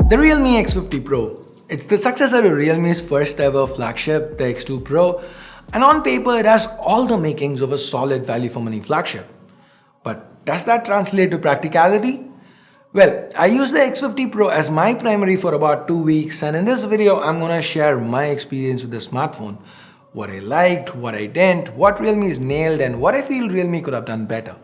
The Realme X50 Pro. It's the successor to Realme's first ever flagship, the X2 Pro, and on paper it has all the makings of a solid value for money flagship. But does that translate to practicality? Well, I used the X50 Pro as my primary for about 2 weeks, and in this video I'm gonna share my experience with the smartphone. What I liked, what I didn't, what Realme's nailed, and what I feel Realme could have done better.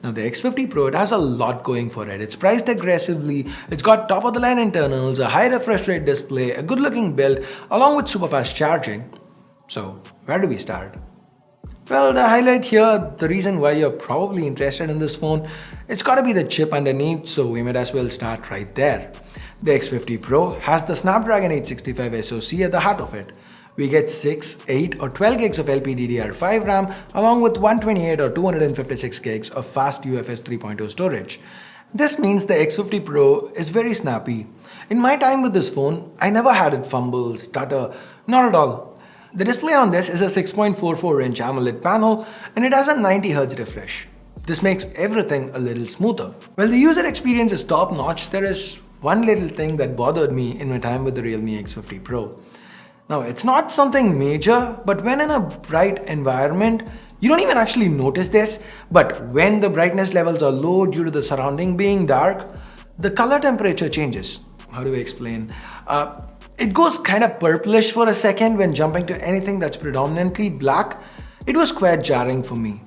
Now the X50 Pro, it has a lot going for it. It's priced aggressively, it's got top of the line internals, a high refresh rate display, a good looking build, along with super fast charging. So where do we start? Well, the highlight here, the reason why you're probably interested in this phone, it's gotta be the chip underneath, so we might as well start right there. The X50 Pro has the Snapdragon 865 SoC at the heart of it. We get 6, 8 or 12 gigs of LPDDR5 RAM along with 128 or 256 gigs of fast UFS 3.0 storage. This means the X50 Pro is very snappy. In my time with this phone, I never had it fumble, stutter, not at all. The display on this is a 6.44-inch AMOLED panel and it has a 90Hz refresh. This makes everything a little smoother. While the user experience is top-notch, there is one little thing that bothered me in my time with the Realme X50 Pro. Now, it's not something major, but when in a bright environment, you don't even actually notice this, but when the brightness levels are low due to the surrounding being dark, the color temperature changes. How do I explain? It goes kind of purplish for a second when jumping to anything that's predominantly black. It was quite jarring for me.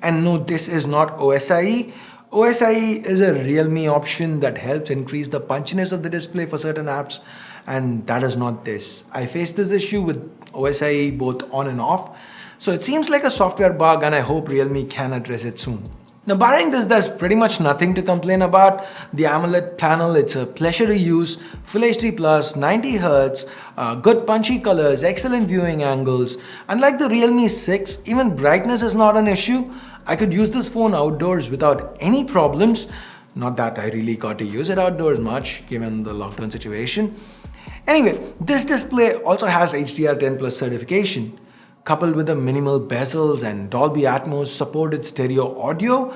And no, this is not OSIE. OSIE is a Realme option that helps increase the punchiness of the display for certain apps, and that is not this. I faced this issue with OSIE both on and off, so it seems like a software bug and I hope Realme can address it soon. Now barring this, there's pretty much nothing to complain about. The AMOLED panel, it's a pleasure to use, Full HD+, 90Hz, good punchy colors, excellent viewing angles. Unlike the Realme 6, even brightness is not an issue. I could use this phone outdoors without any problems. Not that I really got to use it outdoors much given the lockdown situation. Anyway, this display also has HDR10+ certification. Coupled with the minimal bezels and Dolby Atmos supported stereo audio,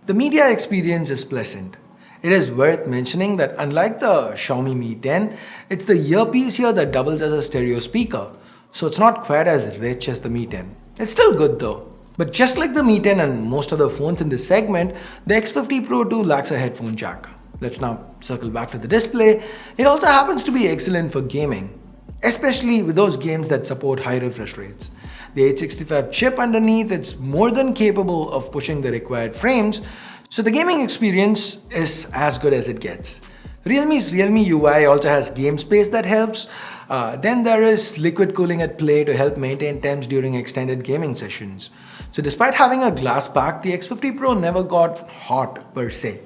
the media experience is pleasant. It is worth mentioning that unlike the Xiaomi Mi 10, it's the earpiece here that doubles as a stereo speaker, so it's not quite as rich as the Mi 10. It's still good though. But just like the Mi 10 and most other phones in this segment, the X50 Pro 2 lacks a headphone jack. Let's now circle back to the display. It also happens to be excellent for gaming, especially with those games that support high refresh rates. The 865 chip underneath, it's more than capable of pushing the required frames, so the gaming experience is as good as it gets. Realme's Realme UI also has game space that helps. Then there is liquid cooling at play to help maintain temps during extended gaming sessions. So despite having a glass back, the X50 Pro never got hot per se.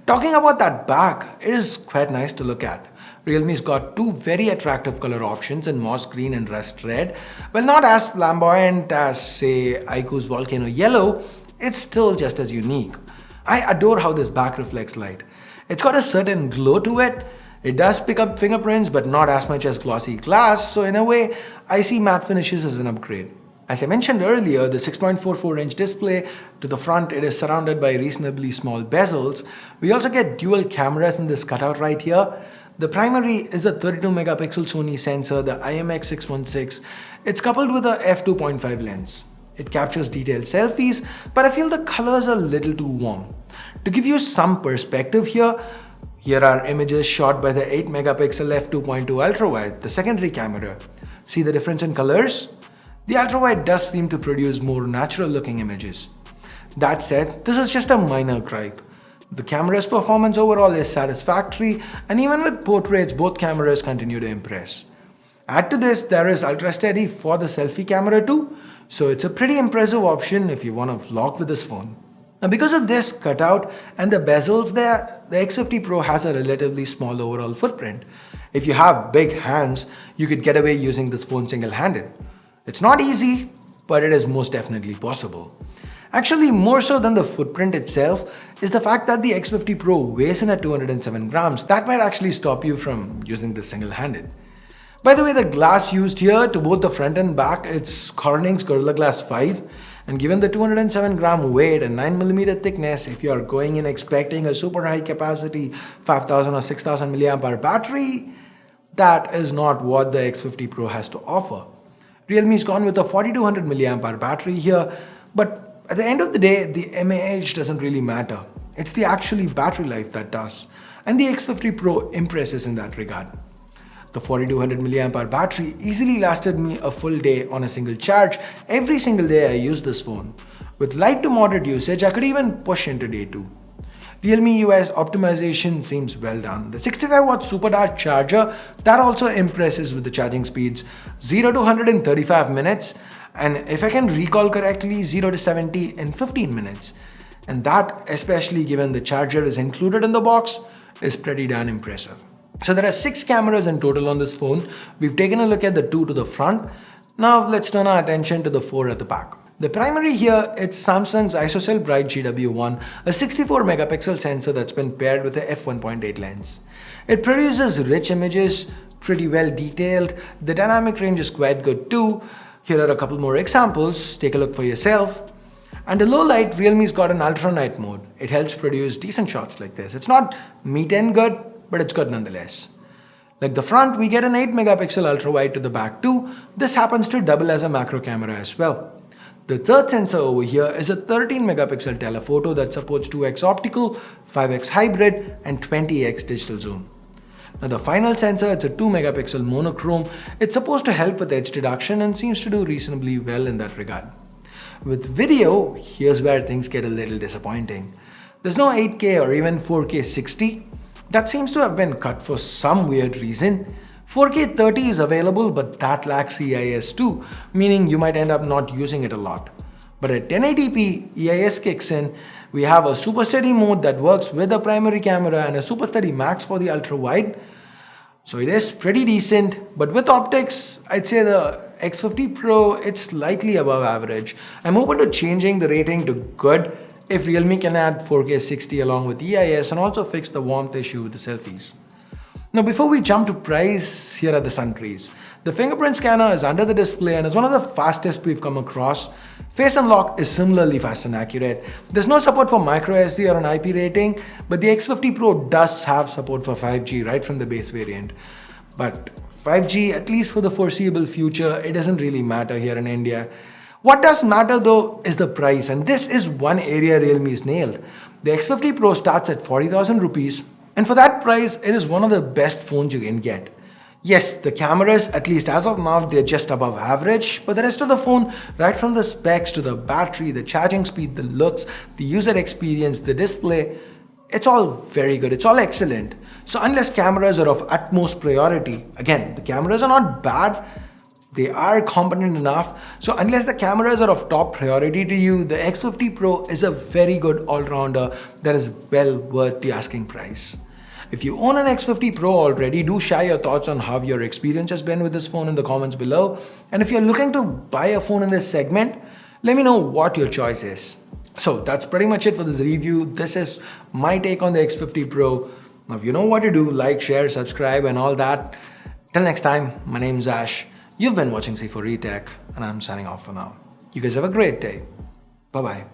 Talking about that back, it is quite nice to look at. Realme's got two very attractive color options in moss green and rust red. While not as flamboyant as say iQOO's Volcano Yellow, it's still just as unique. I adore how this back reflects light. It's got a certain glow to it. It does pick up fingerprints but not as much as glossy glass, so in a way, I see matte finishes as an upgrade. As I mentioned earlier, the 6.44-inch display to the front, it is surrounded by reasonably small bezels. We also get dual cameras in this cutout right here. The primary is a 32-megapixel Sony sensor, the IMX616. It's coupled with a f2.5 lens. It captures detailed selfies, but I feel the colors are a little too warm. To give you some perspective here are images shot by the 8-megapixel f2.2 ultra-wide, the secondary camera. See the difference in colors? The ultra-wide does seem to produce more natural-looking images. That said, this is just a minor gripe. The camera's performance overall is satisfactory, and even with portraits, both cameras continue to impress. Add to this, there is ultra steady for the selfie camera too, so it's a pretty impressive option if you want to vlog with this phone. Now because of this cutout and the bezels there, the X50 Pro has a relatively small overall footprint. If you have big hands, you could get away using this phone single-handed. It's not easy, but it is most definitely possible. Actually, more so than the footprint itself is the fact that the X50 Pro weighs in at 207 grams. That might actually stop you from using this single-handed. By the way, the glass used here to both the front and back, it's Corning's Gorilla Glass 5, And given the 207 gram weight and 9mm thickness, if you are going in expecting a super high capacity 5000 or 6000 mAh battery, that is not what the X50 Pro has to offer. Realme's gone with a 4200 mAh battery here, but at the end of the day, the mAh doesn't really matter. It's the actually battery life that does. And the X50 Pro impresses in that regard. The 4200 mAh battery easily lasted me a full day on a single charge every single day I used this phone. With light to moderate usage, I could even push into day 2. Realme UI's optimization seems well done. The 65-watt super dart charger, that also impresses with the charging speeds 0 to 100 in 35 minutes, and if I can recall correctly, 0 to 70 in 15 minutes. And that, especially given the charger is included in the box, is pretty darn impressive. So there are 6 cameras in total on this phone. We've taken a look at the 2 to the front. Now let's turn our attention to the 4 at the back. The primary here, it's Samsung's ISOCELL Bright GW1, a 64 megapixel sensor that's been paired with a f1.8 lens. It produces rich images, pretty well detailed. The dynamic range is quite good too. Here are a couple more examples. Take a look for yourself. Under low light, Realme's got an ultra night mode. It helps produce decent shots like this. It's not me-10 good, but it's good nonetheless. Like the front, we get an 8 megapixel ultra wide to the back too. This happens to double as a macro camera as well. The third sensor over here is a 13 megapixel telephoto that supports 2x optical, 5x hybrid, and 20x digital zoom. Now the final sensor, it's a 2 megapixel monochrome. It's supposed to help with edge detection and seems to do reasonably well in that regard. With video, here's where things get a little disappointing. There's no 8K or even 4K 60. That seems to have been cut for some weird reason. 4K 30 is available, but that lacks EIS too, meaning you might end up not using it a lot. But at 1080p, EIS kicks in. We have a super steady mode that works with the primary camera and a super steady max for the ultra wide. So it is pretty decent, but with optics, I'd say the X50 Pro, it's slightly above average. I'm open to changing the rating to good if Realme can add 4K 60 along with EIS and also fix the warmth issue with the selfies. Now before we jump to price, here are the sundries. The fingerprint scanner is under the display and is one of the fastest we've come across. Face unlock is similarly fast and accurate. There's no support for microSD or an IP rating, but the X50 Pro does have support for 5G right from the base variant. But 5G, at least for the foreseeable future, it doesn't really matter here in India. What does matter though is the price, and this is one area Realme's nailed. The X50 Pro starts at 40,000 rupees, and for that price, it is one of the best phones you can get. Yes, the cameras, at least as of now, they're just above average, but the rest of the phone, right from the specs to the battery, the charging speed, the looks, the user experience, the display, it's all very good, it's all excellent. So unless cameras are of utmost priority, again, the cameras are not bad, they are competent enough. So unless the cameras are of top priority to you, the X50 Pro is a very good all-rounder that is well worth the asking price. If you own an X50 Pro already, do share your thoughts on how your experience has been with this phone in the comments below. And if you're looking to buy a phone in this segment, let me know what your choice is. So that's pretty much it for this review. This is my take on the X50 Pro. Now if you know what to do, like, share, subscribe and all that. Till next time, my name's Ash. You've been watching C4E Tech and I'm signing off for now. You guys have a great day. Bye-bye.